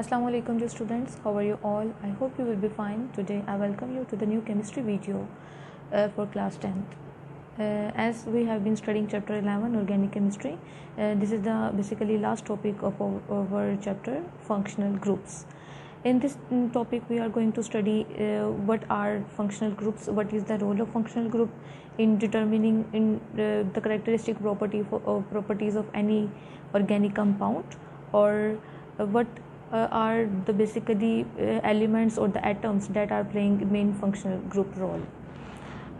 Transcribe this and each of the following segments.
Assalamu alaikum dear students, how are you all? I hope you will be fine. Today I welcome you to the new chemistry video for class 10th. As we have been studying chapter 11 organic chemistry, this is the basically last topic of our chapter functional groups. In this topic we are going to study what are functional groups, what is the role of functional group in determining the characteristic properties of any organic compound, or what are the basically elements or the atoms that are playing main functional group role.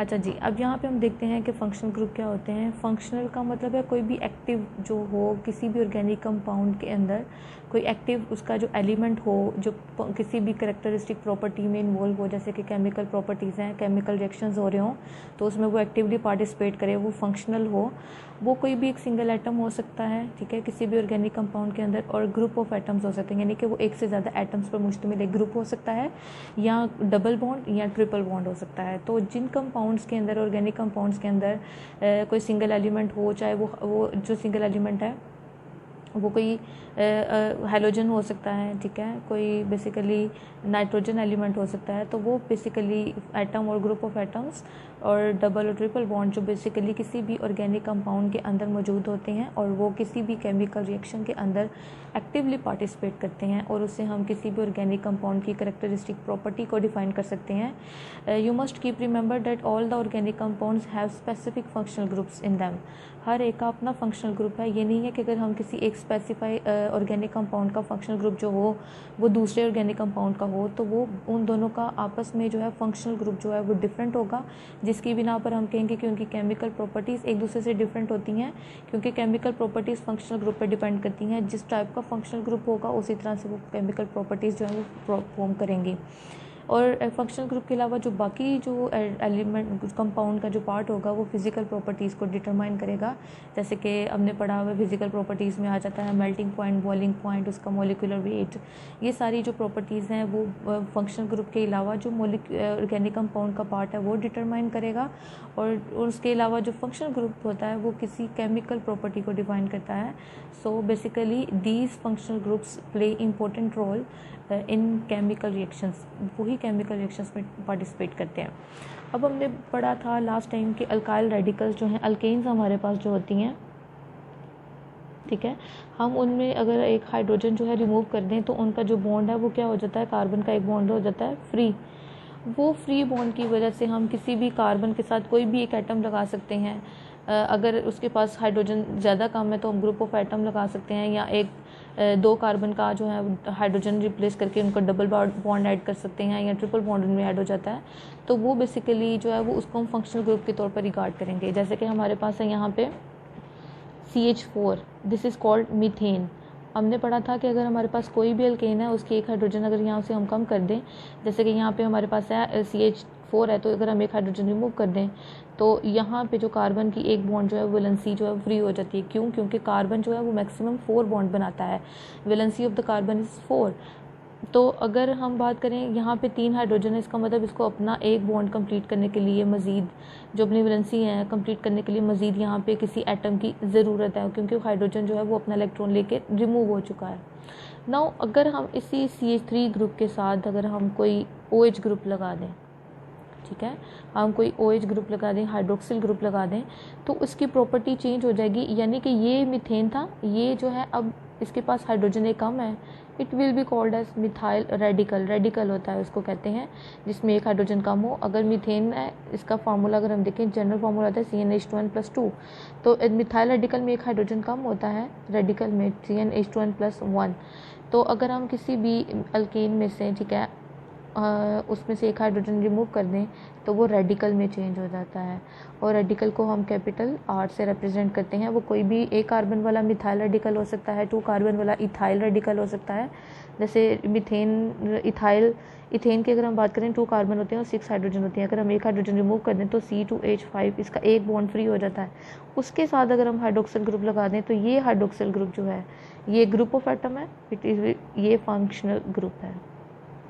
अच्छा जी, अब यहाँ पे हम देखते हैं कि functional group क्या होते हैं. फंक्शनल का मतलब है कोई भी एक्टिव जो हो किसी भी ऑर्गेनिक कंपाउंड के अंदर, कोई एक्टिव उसका जो एलिमेंट हो जो किसी भी करेक्टरिस्टिक प्रॉपर्टी में इन्वॉल्व हो, जैसे कि केमिकल प्रॉपर्टीज़ हैं, केमिकल रिएक्शंस हो रहे हों तो उसमें वो एक्टिवली पार्टिसिपेट करे, वो फंक्शनल हो. वो कोई भी एक सिंगल एटम हो सकता है, ठीक है, किसी भी ऑर्गेनिक कंपाउंड के अंदर, और ग्रुप ऑफ एटम्स हो सकते हैं, यानी कि वो एक से ज़्यादा एटम्स पर मुश्तमिल एक ग्रुप हो सकता है, या डबल बॉन्ड या ट्रिपल बॉन्ड हो सकता है. तो जिन कंपाउंड्स के अंदर, ऑर्गेनिक कंपाउंड्स के अंदर कोई सिंगल एलिमेंट हो, चाहे वो जो सिंगल एलिमेंट है वो कोई हैलोजन हो सकता है, ठीक है, कोई बेसिकली नाइट्रोजन एलिमेंट हो सकता है, तो वो बेसिकली एटम और ग्रुप ऑफ एटम्स और डबल और ट्रिपल बॉन्ड जो बेसिकली किसी भी ऑर्गेनिक कंपाउंड के अंदर मौजूद होते हैं और वो किसी भी केमिकल रिएक्शन के अंदर एक्टिवली पार्टिसिपेट करते हैं, और उससे हम किसी भी ऑर्गेनिक कंपाउंड की करेक्टरिस्टिक प्रॉपर्टी को डिफाइन कर सकते हैं. You must keep remember that all the organic compounds have specific functional groups in them. हर एक का अपना फंक्शनल ग्रुप है. ये नहीं है कि अगर हम किसी एक स्पेसिफाई ऑर्गेनिक कंपाउंड का फंक्शनल ग्रुप जो हो वो दूसरे ऑर्गेनिक कंपाउंड का हो तो वो उन दोनों का आपस में जो है फंक्शनल ग्रुप जो है वो डिफरेंट होगा, जिसकी बिना पर हम कहेंगे कि उनकी केमिकल प्रॉपर्टीज़ एक दूसरे से डिफरेंट होती हैं, क्योंकि केमिकल प्रॉपर्टीज़ फंक्शनल ग्रुप पर डिपेंड करती हैं. जिस टाइप का फंक्शनल ग्रुप होगा उसी तरह से वो केमिकल प्रॉपर्टीज़ जो है वो फॉर्म करेंगी. और फंक्शनल ग्रुप के अलावा जो बाकी जो एलिमेंट कंपाउंड का जो पार्ट होगा वो फिज़िकल प्रॉपर्टीज़ को डिटरमाइन करेगा. जैसे कि हमने पढ़ा हुआ फिज़िकल प्रॉपर्टीज़ में आ जाता है मेल्टिंग पॉइंट, बॉइलिंग पॉइंट, उसका मोलिकुलर वेट. ये सारी जो प्रॉपर्टीज़ हैं वो फंक्शनल ग्रुप के अलावा जो ऑर्गेनिक कंपाउंड का पार्ट है वो डिटरमाइन करेगा. और उसके अलावा जो फंक्शनल ग्रुप होता है वो किसी केमिकल प्रॉपर्टी को डिफाइन करता है. So basically these functional groups play important role in chemical reactions. वही केमिकल रिएक्शंस में पार्टिसिपेट करते हैं. अब हमने पढ़ा था लास्ट टाइम कि अल्काइल रेडिकल्स जो हैं, अल्केन्स हमारे पास जो होती हैं, ठीक है, हम उनमें अगर एक हाइड्रोजन जो है रिमूव कर दें तो उनका जो बॉन्ड है वो क्या हो जाता है, कार्बन का एक बॉन्ड हो जाता है फ्री. वो फ्री बॉन्ड की वजह से हम किसी भी कार्बन के साथ कोई भी एक एटम लगा सकते हैं. अगर उसके पास हाइड्रोजन ज़्यादा कम है तो हम ग्रुप ऑफ एटम लगा सकते हैं, या एक दो कार्बन का जो है हाइड्रोजन रिप्लेस करके उनका डबल बॉन्ड ऐड कर सकते हैं, या ट्रिपल बॉन्ड उनमें ऐड हो जाता है. तो वो बेसिकली जो है वो उसको हम फंक्शनल ग्रुप के तौर पर रिगार्ड करेंगे. जैसे कि हमारे पास है यहाँ पे CH4, this is called methane. हमने पढ़ा था कि अगर हमारे पास कोई भी अल्केन है उसकी एक हाइड्रोजन अगर यहाँ से हम कम कर दें, जैसे कि यहाँ पे हमारे पास है CH4 है, तो अगर हम एक हाइड्रोजन रिमूव कर दें तो यहाँ पे जो कार्बन की एक बॉन्ड जो है वैलेंसी जो है फ्री हो जाती है. क्यों? क्योंकि कार्बन जो है वो मैक्सिमम 4 बॉन्ड बनाता है. Valency of the carbon is 4. तो अगर हम बात करें यहाँ पे 3 हाइड्रोजन है, इसका मतलब इसको अपना एक बॉन्ड कंप्लीट करने के लिए मज़ीद जो अपनी वैलेंसी है कंप्लीट करने के लिए मज़ीद यहाँ पे किसी एटम की ज़रूरत है, क्योंकि हाइड्रोजन जो है वो अपना इलेक्ट्रॉन लेके रिमूव हो चुका है. नाउ अगर हम इसी CH3 ग्रुप के साथ अगर हम कोई OH ग्रुप लगा दें, ठीक है, हम कोई OH ग्रुप लगा दें, हाइड्रोक्सिल ग्रुप लगा दें, तो उसकी प्रॉपर्टी चेंज हो जाएगी. यानी कि ये मीथेन था, ये जो है अब इसके पास हाइड्रोजन एक कम है, it will be called as methyl radical. Radical होता है उसको कहते हैं जिसमें एक हाइड्रोजन कम हो. अगर मीथेन है, इसका फार्मूला अगर हम देखें, जनरल फार्मूला होता है CnH2n+2. तो मिथाइल रेडिकल में एक हाइड्रोजन कम होता है, रेडिकल में CnH2n+1. तो अगर हम किसी भी अल्केन में से, ठीक है, उसमें से एक हाइड्रोजन रिमूव कर दें तो वो रेडिकल में चेंज हो जाता है. और रेडिकल को हम कैपिटल R से रिप्रेजेंट करते हैं. वो कोई भी एक कार्बन वाला मिथाइल रेडिकल हो सकता है, 2 कार्बन वाला इथाइल रेडिकल हो सकता है. जैसे मीथेन, इथेन की अगर हम बात करें 2 कार्बन होते हैं और 6 हाइड्रोजन होती हैं. अगर हम एक हाइड्रोजन रिमूव कर दें तो C2H5 इसका एक बॉन्ड फ्री हो जाता है. उसके साथ अगर हम हाइड्रोक्सिल ग्रुप लगा दें तो ये हाइड्रोक्सिल ग्रुप जो है ये ग्रुप ऑफ एटम है, ये फंक्शनल ग्रुप है.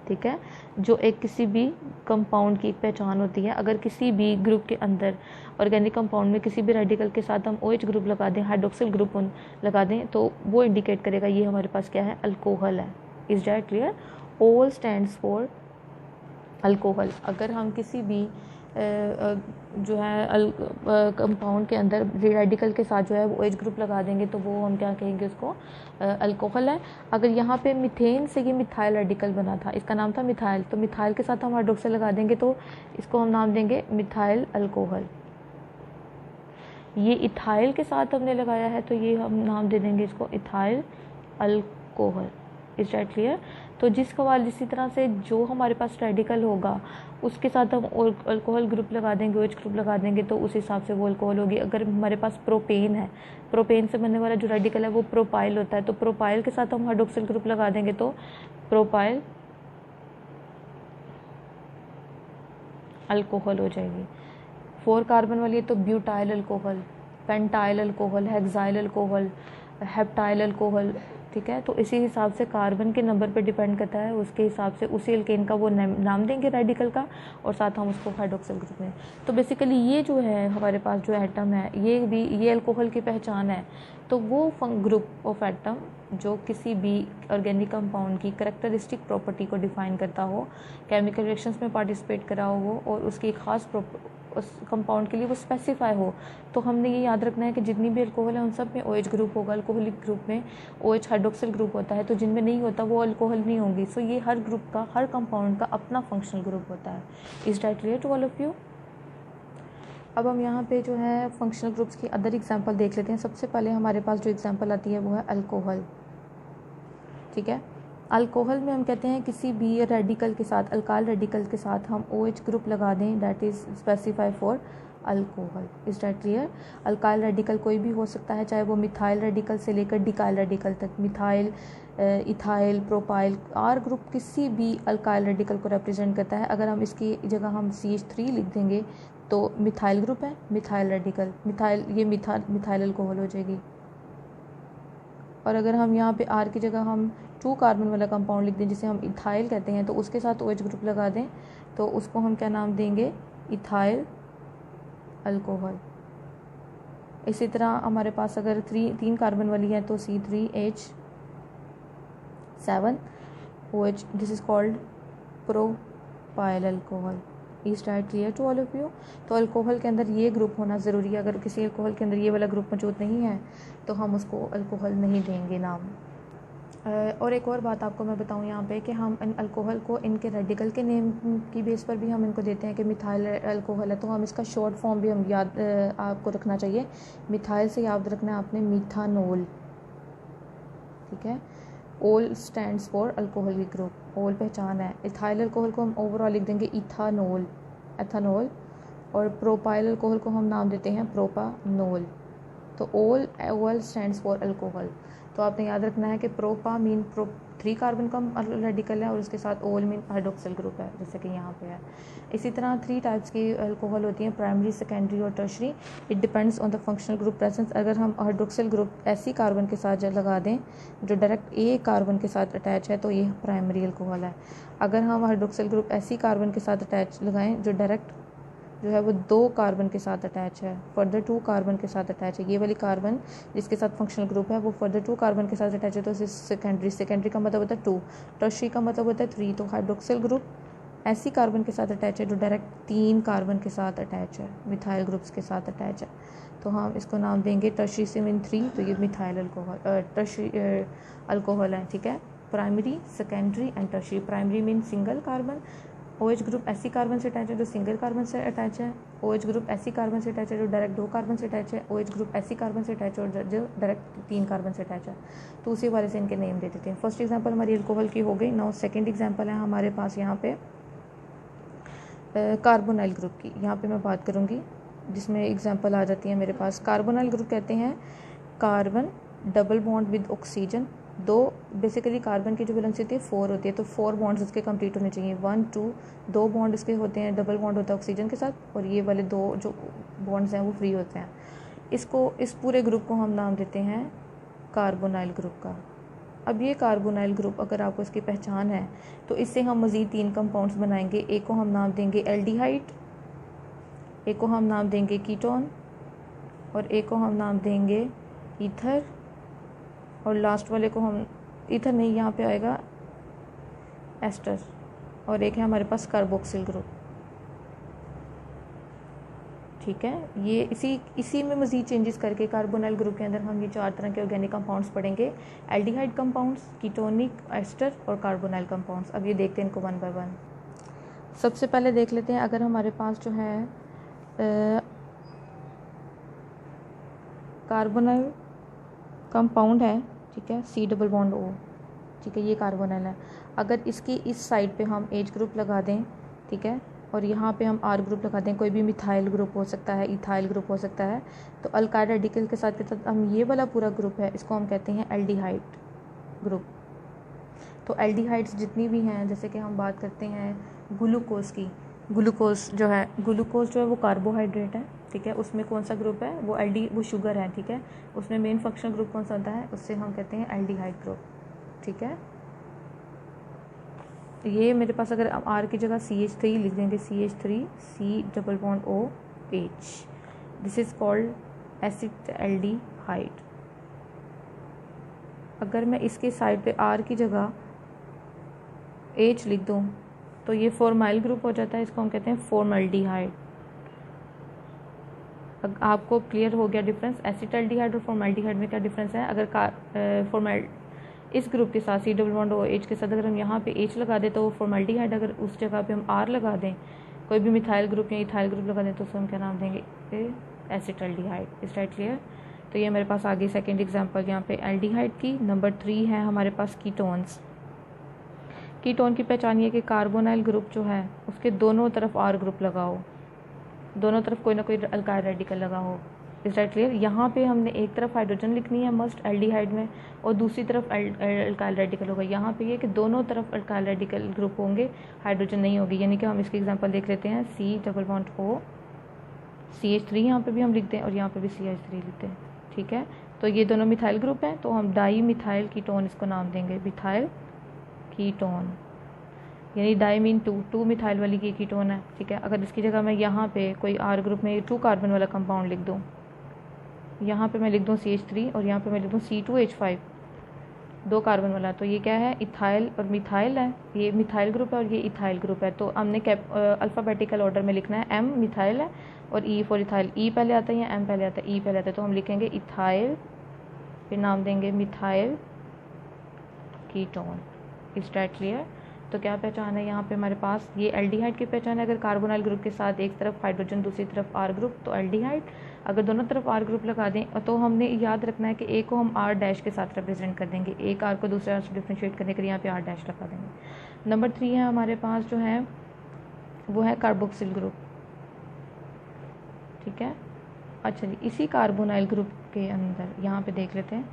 ठीक है, जो एक किसी भी कंपाउंड की पहचान होती है. अगर किसी भी ग्रुप के अंदर ऑर्गेनिक कंपाउंड में किसी भी रेडिकल के साथ हम OH ग्रुप लगा दें, हाइड्रोक्सिल ग्रुप लगा दें, तो वो इंडिकेट करेगा ये हमारे पास क्या है, अल्कोहल है. Is that clear? ओल स्टैंड्स फॉर अल्कोहल। अगर हम किसी भी जो है कंपाउंड के अंदर रेडिकल के साथ जो है वो OH ग्रुप लगा देंगे तो वो हम क्या कहेंगे, उसको अल्कोहल है। अगर यहाँ पे मीथेन से ये मिथाइल रेडिकल बना था, इसका नाम था मिथाइल, तो मिथाइल के साथ हम हाइड्रोक्साइड लगा देंगे तो इसको हम नाम देंगे मिथाइल अल्कोहल। ये इथाइल के साथ हमने लगाया है तो ये हम नाम दे देंगे इसको ethyl alcohol. Is that clear? तो जिसी तरह से जो हमारे पास रेडिकल होगा उसके साथ हम अल्कोहल ग्रुप लगा देंगे, OH ग्रुप लगा देंगे तो उस हिसाब से वो अल्कोहल होगी। अगर हमारे पास प्रोपेन है, प्रोपेन से बनने वाला जो रेडिकल है वो प्रोपाइल होता है, तो प्रोपाइल के साथ हम हाइड्रोक्सिल ग्रुप लगा देंगे तो प्रोपाइल अल्कोहल हो जाएगी। 4 कार्बन वाली है तो butyl alcohol, pentyl alcohol, hexyl alcohol, heptyl alcohol. ठीक है, तो इसी हिसाब से कार्बन के नंबर पे डिपेंड करता है, उसके हिसाब से उसी एल्केन का वो नाम देंगे रेडिकल का और साथ हम उसको हाइड्रोक्सिल ग्रुप में। तो बेसिकली ये जो है हमारे पास जो एटम है ये अल्कोहल की पहचान है। तो वो ग्रुप ऑफ एटम जो किसी भी ऑर्गेनिक कंपाउंड की करेक्टरिस्टिक प्रॉपर्टी को डिफाइन करता हो, केमिकल रिएक्शंस में पार्टिसिपेट करा हो और उसकी खास उस कंपाउंड के लिए वो स्पेसिफाई हो, तो हमने ये याद रखना है कि जितनी भी अल्कोहल है उन सब में OH ग्रुप होगा। अल्कोहलिक ग्रुप में OH हाइड्रोक्सिल ग्रुप होता है, तो जिनमें नहीं होता वो अल्कोहल नहीं होंगी। सो ये हर ग्रुप का, हर कंपाउंड का अपना फंक्शनल ग्रुप होता है। Is that clear to all of you? अब हम यहाँ पे जो है फंक्शनल ग्रुप्स की अदर एग्जांपल देख लेते हैं। सबसे पहले हमारे पास जो एग्जांपल आती है वो है अल्कोहल। ठीक है, अल्कोहल में हम कहते हैं किसी भी रेडिकल के साथ, अल्काइल रेडिकल के साथ हम OH ग्रुप लगा दें, that is specify for alcohol. Is that clear? Alkyl radical कोई भी हो सकता है, चाहे वो मिथाइल रेडिकल से लेकर डिकाइल रेडिकल तक, methyl, ethyl, propyl, R group किसी भी अल्काइल रेडिकल को रिप्रेजेंट करता है। अगर हम इसकी जगह हम CH3 लिख देंगे तो मिथाइल ग्रुप है, मिथाइल रेडिकल, ये मिथाइल अल्कोहल हो जाएगी। और अगर हम यहाँ पे R की जगह हम 2 कार्बन वाला कंपाउंड लिख दें जिसे हम इथाइल कहते हैं, तो उसके साथ OH ग्रुप लगा दें तो उसको हम क्या नाम देंगे, इथाइल अल्कोहल। इसी तरह हमारे पास अगर 3 कार्बन वाली है तो C3H7 OH, this is called propyl alcohol. Is that clear to all of you? तो अल्कोहल के अंदर ये ग्रुप होना ज़रूरी है। अगर किसी अल्कोहल के अंदर ये वाला ग्रुप मौजूद नहीं है तो हम उसको अल्कोहल नहीं देंगे नाम। और एक और बात आपको मैं बताऊं यहाँ पे कि हम इन अल्कोहल को इनके रेडिकल के नेम की बेस पर भी हम इनको देते हैं कि मिथाइल अल्कोहल है, तो हम इसका शॉर्ट फॉर्म भी हम याद आपको रखना चाहिए। मिथाइल से याद रखना है आपने मिथानोल। ठीक है, ओल स्टैंड्स फॉर अल्कोहलिक ग्रुप, ओल पहचान है। इथाइल अल्कोहल को हम ओवरऑल लिख देंगे इथानोल, एथानोल, और प्रोपाइल अल्कोहल को हम नाम देते हैं प्रोपानोल। तो ओल स्टैंड्स फॉर अल्कोहल। तो आपने याद रखना है कि प्रोपा मीन 3 कार्बन का रेडिकल है और उसके साथ ओल मीन हाइड्रोक्सिल ग्रुप है, जैसे कि यहाँ पे है। इसी तरह 3 टाइप्स की अल्कोहल होती हैं, प्राइमरी, सेकेंडरी और tertiary. It depends on the functional group presence. अगर हम हाइड्रोक्सिल ग्रुप ऐसी कार्बन के साथ लगा दें जो डायरेक्ट एक कार्बन के साथ अटैच है तो ये प्राइमरी अल्कोहल है। अगर हम हाइड्रोक्सिल ग्रुप ऐसी कार्बन के साथ अटैच लगाएं जो डायरेक्ट जो है वो 2 कार्बन के साथ अटैच है, फर्दर 2 कार्बन के साथ अटैच है, ये वाली कार्बन जिसके साथ फंक्शनल ग्रुप है वो फर्दर 2 कार्बन के साथ अटैच है, तो सेकेंडरी। सेकेंडरी का मतलब होता है 2, टर्शरी का मतलब होता है 3। तो हाइड्रोक्सिल ग्रुप ऐसी कार्बन के साथ अटैच है जो डायरेक्ट 3 कार्बन के साथ अटैच है, मिथाइल ग्रुप्स के साथ अटैच है, तो हम इसको नाम देंगे टर्शरी से मीन 3। तो ये मिथाइल अल्कोहल, टर्शरी अल्कोहल है। ठीक है, primary, secondary and tertiary. Primary mean single carbon, OH group ऐसी कार्बन से अटैच है जो सिंगल कार्बन से अटैच है, OH ग्रुप ऐसी कार्बन से अटैच है जो डायरेक्ट 2 कार्बन से अटैच है, OH ग्रुप ऐसी कार्बन से अटैच है और जो डायरेक्ट 3 कार्बन से अटैच है। तो उसी वाले से इनके नेम दे देते हैं। फर्स्ट एग्जांपल हमारी अल्कोहल की हो गई। नाउ सेकंड एग्जांपल है हमारे पास यहाँ पे कार्बोनाइल ग्रुप की। यहाँ पे मैं बात करूँगी जिसमें एग्जांपल आ जाती है मेरे पास। कार्बोनाइल ग्रुप कहते हैं carbon double bond with oxygen. 2 basically carbon की जो वैलेंसी होती है 4 होती है, तो 4 बॉन्ड्स उसके कंप्लीट होने चाहिए। 1 2 2 बॉन्ड इसके होते हैं, डबल बॉन्ड होता है ऑक्सीजन के साथ, और ये वाले 2 जो बॉन्ड्स हैं वो फ्री होते हैं। इस पूरे ग्रुप को हम नाम देते हैं कार्बोनाइल ग्रुप का। अब ये कार्बोनाइल ग्रुप अगर आपको इसकी पहचान है तो इससे हम मज़ीद 3 कंपाउंड्स बनाएंगे। एक को हम नाम देंगे एल्डिहाइड, एक को हम नाम देंगे कीटोन, और एक को हम नाम देंगे ईथर, और लास्ट वाले को हम ईथर नहीं, यहाँ पे आएगा एस्टर, और एक है हमारे पास कार्बोक्सिल ग्रुप। ठीक है, ये इसी में मज़ीद चेंजेस करके कार्बोनाइल ग्रुप के अंदर हम ये 4 तरह के ऑर्गेनिक कंपाउंड्स पढ़ेंगे, एल्डिहाइड कंपाउंड्स, कीटोनिक, एस्टर और कार्बोनाइल कंपाउंड्स। अब ये देखते हैं इनको वन बाय वन। सबसे पहले देख लेते हैं, अगर हमारे पास जो है कार्बोनाइल कंपाउंड है, ठीक है, C डबल बॉन्ड O, ठीक है, ये कार्बोनाइल है। अगर इसकी इस साइड पे हम H ग्रुप लगा दें, ठीक है, और यहाँ पे हम R ग्रुप लगा दें, कोई भी मिथाइल ग्रुप हो सकता है, इथाइल ग्रुप हो सकता है, तो अल्काइल रेडिकल के साथ हम ये वाला पूरा ग्रुप है इसको हम कहते हैं एल्डिहाइड ग्रुप। तो एल्डिहाइड्स जितनी भी हैं, जैसे कि हम बात करते हैं ग्लूकोज की, ग्लूकोज जो है वो कार्बोहाइड्रेट है, ठीक है, उसमें कौन सा ग्रुप है, वो शुगर है, ठीक है, उसमें मेन फंक्शनल ग्रुप कौन सा होता है, उससे हम कहते हैं एल्डिहाइड ग्रुप। ठीक है, ये मेरे पास अगर R की जगह CH3 लिख देंगे, CH3 C double bond OH, this is called acetaldehyde. अगर मैं इसके साइड पे R की जगह H लिख दूँ तो ये फॉर्माइल ग्रुप हो जाता है, इसको हम कहते हैं फॉर्मल्डिहाइड। आपको क्लियर हो गया डिफरेंस, एसिटाल्डिहाइड और फॉर्मल्डिहाइड में क्या डिफरेंस है। अगर फॉर्मल इस ग्रुप के साथ C डबल बॉन्ड OH के साथ अगर हम यहाँ पे H लगा दें तो वो फॉर्मल्डिहाइड, अगर उस जगह पे हम R लगा दें, कोई भी मिथाइल ग्रुप या इथाइल ग्रुप लगा दें, तो उसको हम क्या नाम देंगे, एसिटाल्डिहाइड। Is right clear. तो ये मेरे पास आगे सेकेंड एग्जाम्पल यहाँ पे एल्डिहाइड की। नंबर 3 है हमारे पास कीटोन्स। कीटोन की पहचान ये कि कार्बोनाइल ग्रुप जो है उसके दोनों तरफ R ग्रुप लगा हो, दोनों तरफ कोई ना कोई अल्काइल रेडिकल लगा हो। Is right clear. यहाँ पे हमने एक तरफ हाइड्रोजन लिखनी है मस्ट एल्डिहाइड में, और दूसरी तरफ अल्काइल रेडिकल होगा। यहाँ पे ये कि दोनों तरफ अल्काइल रेडिकल ग्रुप होंगे, हाइड्रोजन नहीं होगी। यानी कि हम इसकी एग्जांपल देख लेते हैं, C double bond O CH3 यहाँ पे भी हम लिखते हैं और यहाँ पे भी CH3 लिखते हैं। ठीक है, तो ये दोनों मिथाइल ग्रुप हैं, तो हम डाई मिथाइल कीटोन इसको नाम देंगे, मिथाइल कीटोन, यानी डाई मीन टू मिथाइल वाली की कीटोन है। ठीक है, अगर इसकी जगह मैं यहाँ पे कोई R ग्रुप में 2 कार्बन वाला कंपाउंड लिख दूँ, यहाँ पे मैं लिख दूँ CH3 और यहाँ पे मैं लिख दूँ C2H5, 2 कार्बन वाला, तो ये क्या है, इथाइल और मिथाइल है। ये मिथाइल ग्रुप है और ये इथाइल ग्रुप है। तो हमने अल्फ़ाबेटिकल ऑर्डर में लिखना है, M मिथाइल है और E फॉर इथाइल। E पहले आता है या M पहले आता है, E पहले आता है, तो हम लिखेंगे इथाइल, फिर नाम देंगे methyl ketone. Is that clear. तो क्या पहचान है यहाँ पे हमारे पास, ये एल्डिहाइड की पहचान है। अगर कार्बोनाइल ग्रुप के साथ एक तरफ हाइड्रोजन दूसरी तरफ R ग्रुप तो एल्डिहाइड, अगर दोनों तरफ R ग्रुप लगा दें तो हमने याद रखना है कि एक को हम R डैश के साथ रिप्रेजेंट कर देंगे, एक R को दूसरे R से डिफ्रेंशिएट करने के लिए यहाँ पे R डैश लगा देंगे। नंबर 3 है हमारे पास जो है वो है कार्बोक्सिल ग्रुप। ठीक है, अच्छा जी, इसी कार्बोनाइल ग्रुप के अंदर यहाँ पे देख लेते हैं,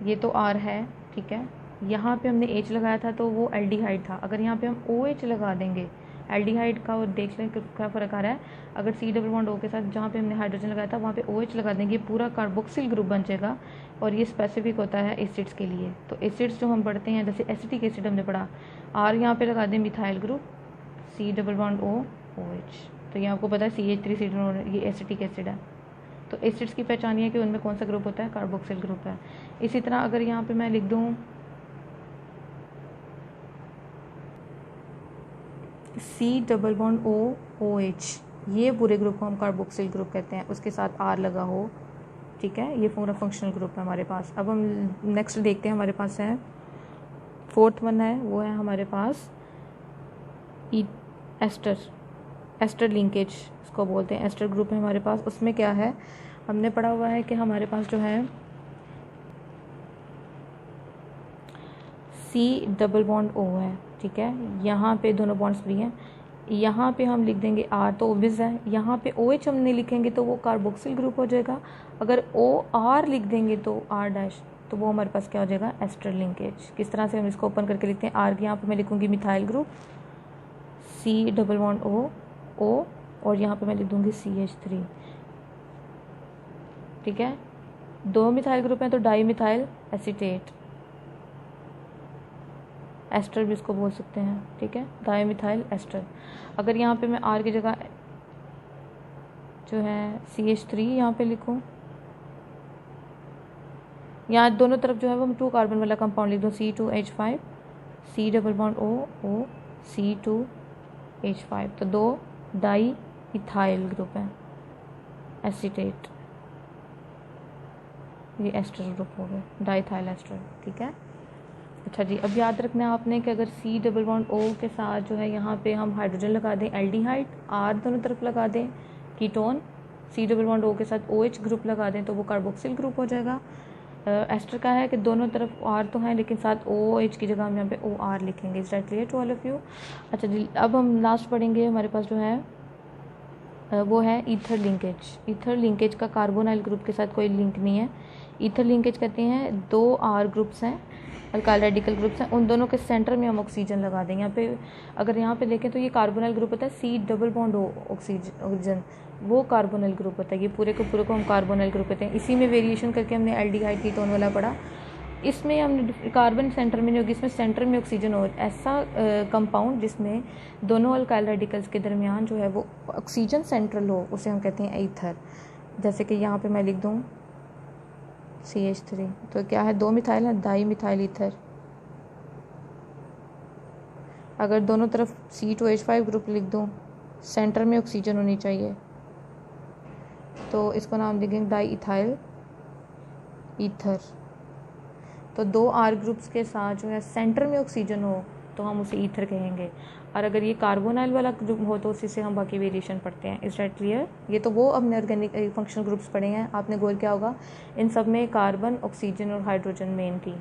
ये तो R है, ठीक है, यहाँ पे हमने H लगाया था तो वो एल्डिहाइड था। अगर यहाँ पे हम OH लगा देंगे एल्डिहाइड का, और देख लें क्या फ़र्क आ रहा है। अगर C डबल बॉन्ड O के साथ जहाँ पे हमने हाइड्रोजन लगाया था वहाँ पे OH लगा देंगे, पूरा कार्बोक्सिल ग्रुप बन जाएगा, और ये स्पेसिफिक होता है एसिड्स के लिए। तो एसिड्स जो हम पढ़ते हैं, जैसे एसिटिक एसिड हमने पढ़ा, R यहाँ पे लगा दें methyl group, C double bond O OH, तो ये आपको पता है CH3 ये एसिटिक एसिड है। तो एसिड्स की पहचान ये है कि उनमें कौन सा ग्रुप होता है, कार्बोक्सिल ग्रुप है। इसी तरह अगर यहाँ पे मैं लिख दूँ C double bond O OH, ये पूरे ग्रुप को हम कार्बोक्सिल ग्रुप कहते हैं, उसके साथ R लगा हो। ठीक है, ये पूरा फंक्शनल ग्रुप है हमारे पास। अब हम नेक्स्ट देखते हैं, हमारे पास है 4th वन है, वो है हमारे पास एस्टर लिंकेज इसको बोलते हैं, एस्टर ग्रुप है हमारे पास। उसमें क्या है, हमने पढ़ा हुआ है कि हमारे पास जो है C डबल बॉन्ड O है। ठीक है, यहाँ पे दोनों बॉन्ड्स फ्री हैं, यहाँ पे हम लिख देंगे R, तो ओबिस है। यहाँ पे OH हमने लिखेंगे तो वो कार्बोक्सिल ग्रुप हो जाएगा। अगर OR लिख देंगे तो R डैश, तो वो हमारे पास क्या हो जाएगा, एस्टर लिंकेज। किस तरह से हम इसको ओपन करके लिखते हैं, R यहाँ पे मैं लिखूँगी methyl group C double bond O, और यहाँ पे मैं लिख दूँगी CH3। ठीक है, 2 मिथाइल ग्रुप हैं तो डाई मिथाइल एसीटेट, एस्टर भी इसको बोल सकते हैं। ठीक है, डाई मिथाइल एस्टर। अगर यहाँ पे मैं R की जगह जो है CH3 यहाँ पे लिखूँ, यहाँ दोनों तरफ जो है वो 2 कार्बन वाला कंपाउंड लिख दूँ, C2H5, C double bond O C2H5, तो 2 डाई इथाइल ग्रुप है, एसीटेट, ये एस्टर ग्रुप हो गए, डाइथाइल एस्टर। ठीक है, अच्छा जी, अब याद रखना है आपने कि अगर C डबल बॉन्ड O के साथ जो है यहाँ पे हम हाइड्रोजन लगा दें एल्डिहाइड, R दोनों तरफ लगा दें ketone, C double bond O के साथ OH ग्रुप लगा दें तो वो कार्बोक्सिल ग्रुप हो जाएगा। एस्टर का है कि दोनों तरफ R तो है लेकिन साथ OH की जगह हम यहाँ पे OR लिखेंगे। Is that clear to all of you? अच्छा जी, अब हम लास्ट पढ़ेंगे, हमारे पास जो है वो है ईथर लिंकेज। ईथर लिंकेज का कार्बोनाइल ग्रुप के साथ कोई लिंक नहीं है। ईथर लिंकेज कहते हैं 2 R ग्रुप्स हैं, अल्काइल रेडिकल ग्रुप्स हैं, उन दोनों के सेंटर में हम ऑक्सीजन लगा देंगे। यहाँ पे अगर यहाँ पे देखें तो ये कार्बोनाइल ग्रुप होता है, C double bond O oxygen, वो कार्बोनाइल ग्रुप होता है। ये पूरे को हम कार्बोनाइल ग्रुप कहते हैं। इसी में वेरिएशन करके हमने एल्डिहाइड कीटोन वाला पढ़ा। इसमें हमने कार्बन सेंटर में नहीं होगी, इसमें सेंटर में ऑक्सीजन हो, ऐसा कंपाउंड जिसमें दोनों अल्काइल रेडिकल्स के दरमियान जो है वो ऑक्सीजन सेंट्रल हो, उसे हम कहते हैं ईथर। जैसे कि यहाँ पे मैं लिख दूँ CH3, तो क्या है 2 मिथाइल है, डाई मिथाइल ईथर। अगर दोनों तरफ C2H5 ग्रुप लिख दूँ, सेंटर में ऑक्सीजन होनी चाहिए, तो इसको नाम देंगे डाई इथाइल ईथर। तो 2 R ग्रुप्स के साथ जो है सेंटर में ऑक्सीजन हो तो हम उसे ईथर कहेंगे, और अगर ये कार्बोनाइल वाला ग्रुप हो तो उसी से हम बाकी वेरिएशन पढ़ते हैं। Is that clear? ये तो वो हमने ऑर्गेनिक फंक्शनल ग्रुप्स पढ़े हैं, आपने गौर किया होगा इन सब में कार्बन, ऑक्सीजन और हाइड्रोजन मेन थी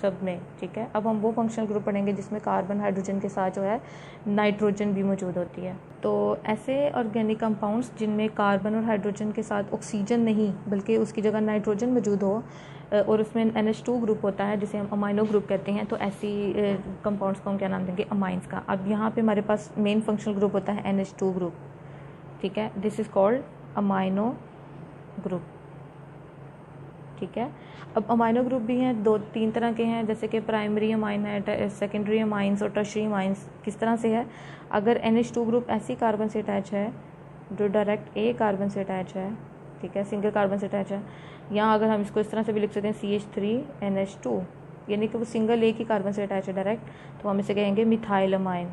सब में। ठीक है, अब हम वो फंक्शनल ग्रुप पढ़ेंगे जिसमें कार्बन हाइड्रोजन के साथ जो है नाइट्रोजन भी मौजूद होती है। तो ऐसे ऑर्गेनिक कंपाउंड्स जिनमें कार्बन और हाइड्रोजन के साथ ऑक्सीजन नहीं बल्कि उसकी जगह नाइट्रोजन मौजूद हो और उसमें NH2 ग्रुप होता है जिसे हम अमाइनो ग्रुप कहते हैं, तो ऐसी कंपाउंड्स को हम क्या नाम देंगे? अमाइंस का। अब यहाँ पे हमारे पास मेन फंक्शनल ग्रुप होता है NH2 ग्रुप। ठीक है, this is called amino group. ठीक है, अब अमाइनो ग्रुप भी हैं, 2-3 तरह के हैं, जैसे कि प्राइमरी अमाइन है, सेकेंडरी अमाइंस और टर्शरी अमाइंस। किस तरह से है? अगर NH2 ग्रुप ऐसी कार्बन से अटैच है जो डायरेक्ट A कार्बन से अटैच है, ठीक है, सिंगल कार्बन से अटैच है, या अगर हम इसको इस तरह से भी लिख सकते हैं CH3NH2, यानी कि वो सिंगल एक ही कार्बन से अटैच है डायरेक्ट, तो हम इसे कहेंगे मिथाइल अमाइन।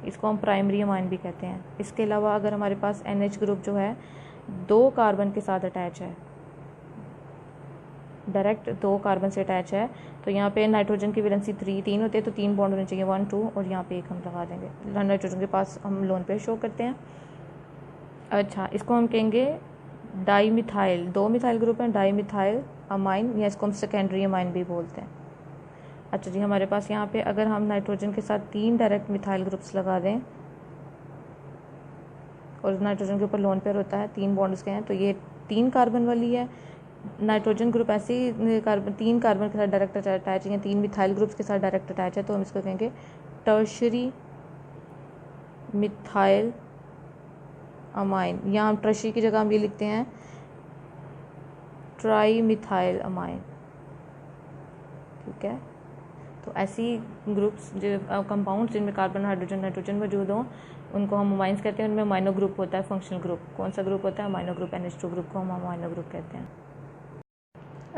इसको हम प्राइमरी अमाइन भी कहते हैं। इसके अलावा अगर हमारे पास NH ग्रुप जो है 2 कार्बन के साथ अटैच है, डायरेक्ट 2 कार्बन से अटैच है, तो यहाँ पे नाइट्रोजन की वैलेंसी 3 होते हैं, तो 3 बॉन्ड होने चाहिए, 1 2, और यहाँ पे 1 हम लगा देंगे। नाइट्रोजन के पास हम लोन पे शो करते हैं। अच्छा, इसको हम कहेंगे डाई मिथाइल, 2 मिथाइल ग्रुप हैं, डाई मिथाइल अमाइन, या इसको हम सेकेंडरी अमाइन भी बोलते हैं। अच्छा जी, हमारे पास यहाँ पे अगर हम नाइट्रोजन के साथ 3 डायरेक्ट मिथाइल ग्रुप्स लगा दें और नाइट्रोजन के ऊपर लोन पेयर होता है, 3 बॉन्ड उसके हैं, तो ये 3 कार्बन वाली है। नाइट्रोजन ग्रुप ऐसे ही 3 कार्बन के साथ डायरेक्ट अटैच है, 3 मिथाइल ग्रुप्स के साथ डायरेक्ट अटैच है, तो हम इसको कहेंगे टर्शरी मिथाइल अमाइन। यहाँ हम टर्शरी की जगह हम ये लिखते हैं ट्राई मिथाइल अमाइन। ठीक है, तो ऐसी ग्रुप्स जो कंपाउंड्स जिनमें कार्बन, हाइड्रोजन, नाइट्रोजन मौजूद हो उनको हम अमाइंस कहते हैं। उनमें अमाइनो ग्रुप होता है, फंक्शनल ग्रुप। कौन सा ग्रुप होता है? Amino group. NH2 ग्रुप को हम अमाइनो ग्रुप कहते हैं।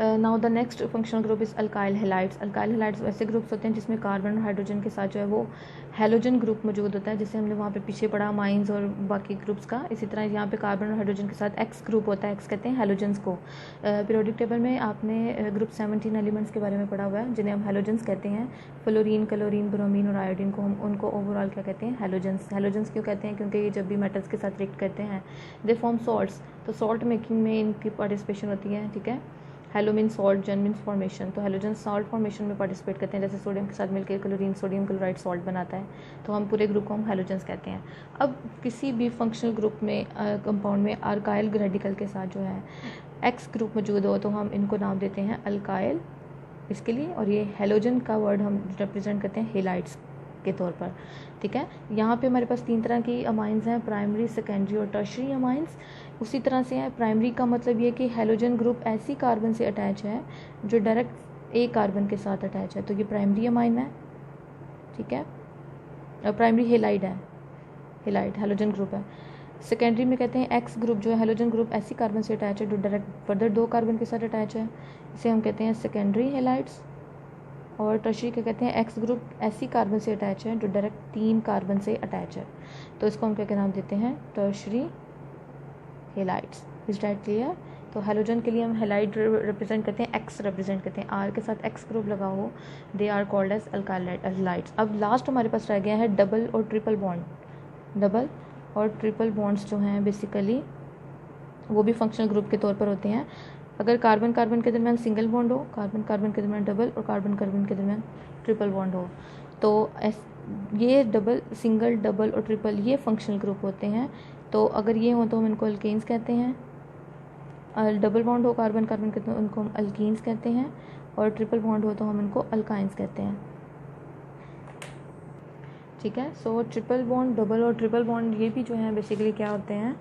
Now the next functional group is alkyl halides. Alkyl halides ऐसे ग्रुप्स होते हैं जिसमें कार्बन और हाइड्रोजन के साथ जो है वो हैलोजन ग्रुप मौजूद होता है, जिसे हमने वहाँ पे पीछे पढ़ा अमाइंस और बाकी ग्रुप्स का। इसी तरह यहाँ पे कार्बन और हाइड्रोजन के साथ एक्स ग्रुप होता है, एक्स कहते हैं हैलोजन्स को। पीरियोडिक टेबल में आपने ग्रुप 17 एलिमेंट्स के बारे में पढ़ा हुआ है जिन्हें हम हैलोजन्स कहते हैं। फ्लोरीन, क्लोरीन, ब्रोमीन और आयोडीन को हम उनको ओवरऑल क्या कहते हैं? हैलोजन्स। हैलोजन्स क्यों कहते हैं? क्योंकि ये जब भी मेटल्स के साथ रिएक्ट करते हैं दे फॉर्म सॉल्ट्स, तो सॉल्ट मेकिंग में इनकी पार्टिसिपेशन होती है। ठीक है, हेलो मीन सॉल्ट, जन मीन फॉर्मेशन, तो हेलोजन सॉल्ट फॉर्मेशन में पार्टिसिपेट करते हैं। जैसे सोडियम के साथ मिलकर क्लोरीन सोडियम क्लोराइड सॉल्ट बनाता है, तो हम पूरे ग्रुप को हम हेलोजन्स कहते हैं। अब किसी भी फंक्शनल ग्रुप में कंपाउंड में अल्काइल रेडिकल के साथ जो है एक्स ग्रुप मौजूद हो तो हम इनको नाम देते हैं अल्काइल इसके लिए, और ये हेलोजन का वर्ड हम रिप्रेजेंट करते हैं हेलाइड्स के तौर पर। ठीक है, यहाँ पे हमारे पास 3 तरह की अमाइंस हैं, प्राइमरी, सेकेंडरी और टर्शरी अमाइंस। उसी तरह से है प्राइमरी का मतलब ये कि हेलोजन ग्रुप ऐसी कार्बन से अटैच है जो डायरेक्ट ए कार्बन के साथ अटैच है, तो ये प्राइमरी अमाइन है। ठीक है, प्राइमरी हेलाइड है, हेलाइड हेलोजन ग्रुप है। सेकेंडरी में कहते हैं एक्स ग्रुप जो है हेलोजन ग्रुप ऐसी कार्बन से अटैच है जो डायरेक्ट फर्दर 2 कार्बन के साथ अटैच है, इसे हम कहते हैं सेकेंडरी हेलाइड्स। और टर्शरी क्या कहते हैं, एक्स ग्रुप ऐसी कार्बन से अटैच है जो डायरेक्ट 3 कार्बन से अटैच है, तो इसको हम क्या नाम देते हैं, tertiary halides. Is that clear? तो हेलोजन के लिए हम हेलाइड रिप्रेजेंट करते हैं, एक्स रिप्रेजेंट करते हैं, आर के साथ एक्स ग्रुप लगा हो, दे आर कॉल्ड एज अल्काइलाइड्स। अब लास्ट हमारे पास रह गया है डबल और ट्रिपल बॉन्ड। डबल और ट्रिपल बॉन्ड्स जो हैं बेसिकली वो भी फंक्शनल ग्रुप के तौर पर होते हैं। अगर कार्बन कार्बन के दरमियान सिंगल बॉन्ड हो, कार्बन कार्बन के दरमियान डबल और कार्बन कार्बन के दरमियान ट्रिपल बॉन्ड हो, तो ये डबल, सिंगल, डबल और ट्रिपल ये फंक्शनल ग्रुप होते हैं। तो अगर ये हो तो हम इनको अल्केन्स कहते हैं, डबल बॉन्ड हो कार्बन कार्बन के तो उनको हम अल्कीन्स कहते हैं, और ट्रिपल बॉन्ड हो तो हम इनको अल्काइंस कहते हैं। ठीक है, सो ट्रिपल बॉन्ड, डबल और ट्रिपल बॉन्ड ये भी जो है बेसिकली क्या होते हैं,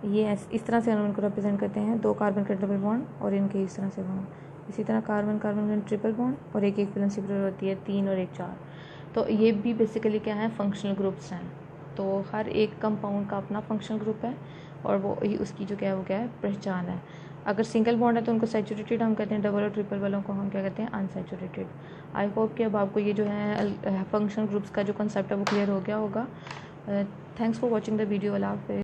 ये इस तरह से हम इनको रिप्रेजेंट करते हैं, 2 कार्बन के डबल बॉन्ड और इनके इस तरह से बॉन्ड। इसी तरह कार्बन कार्बन में ट्रिपल बॉन्ड और एक वैलेंसी पेयर होती है 3 और 1 4। तो ये भी बेसिकली क्या है, फंक्शनल ग्रुप्स हैं। तो हर एक कंपाउंड का अपना फंक्शनल ग्रुप है और वो उसकी जो क्या है वो क्या है, पहचान है। अगर सिंगल बॉन्ड है तो उनको सैचुरेटेड हम कहते हैं, डबल और ट्रिपल वालों को हम क्या कहते हैं, अनसैचुरेटेड। आई होप कि अब आपको ये जो है फंक्शनल ग्रुप्स का जो कंसेप्ट है वो क्लियर हो गया होगा। Thanks for watching the video. अल्लाह हाफ़िज़।